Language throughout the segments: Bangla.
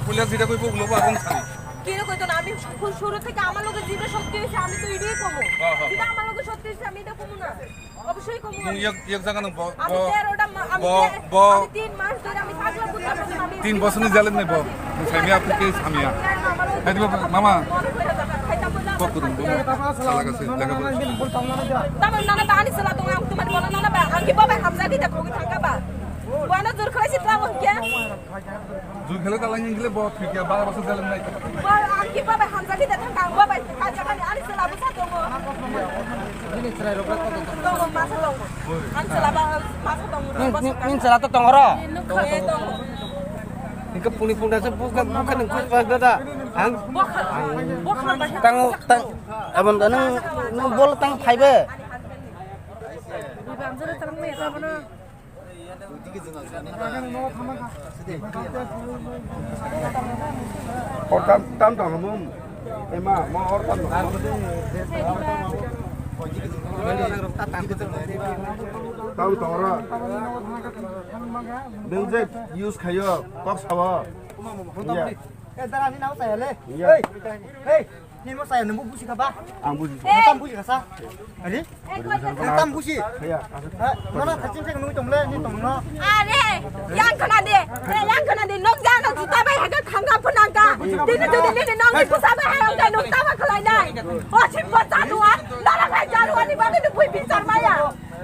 পুলিশ যেটা কইব ওগুলো আগুন ছাড়ি কেন কইতো না আমি শুরু থেকে আমার লোকে যেটা সত্যি হয়েছে আমি তো এটাই কমু যেটা আমার লোকে সত্যি হয়েছে আমি এটা কমু না অবশ্যই কমু তুমি এক জায়গা না আমি 3 মাস ধরে আমি থাকলাম বুঝলাম আমি 3 বছর নি জালেন নাই সাইমি আপনি কে সামিয়া এই মামা কত দিন সালা কাছে দেখা তারপর নানা বানি সালা তোমার বলা নানা বা আমি বাবা হামজা দিতে কোকি থাকা বা কোনা জোর খাইছি তাও কে জুই খেলে তালা গেলে বহুত ঠিক 12 বছর জালেন নাই আমি বাবা হামজা দিতে থাকা বাবা কাজা কানি আনি সালা বুঝা তো ini cerai robot kok to masa dong an salah masa dong min salah to tongoro ini ke puni-puni se bukan engkut pada ang bokhan tang abon tanang bol tang phaibe bamjare tang me tabana tam tong mum ema mo or tam tahu tongro neng je use khayo kok sawa darah ni nau saya le hey hey ni mo saya nemu busi kaba ang buji tam busi kasa ani tam busi kaya mana kacing saya nemu tong le ni tong no are yang kana de nok ja no juta bai ha khang ga phunang ka din ni nong ni pusa bai ha ga nok ta ma khlai nai o chim pa januar la la bai januar ni ba ni pui pi char maya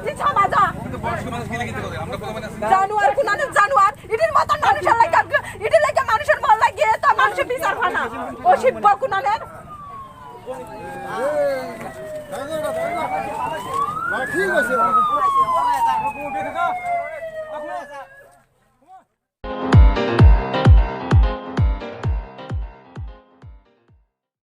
ni chama ja জানুয়ার কুনানে জানুয়ার ইদির মতন মানুষের লাগা ইদির লাগা মানুষের মল লাগে তা মানুষের বিচার হয় না ও শিববা কুনানের ঠিক আছে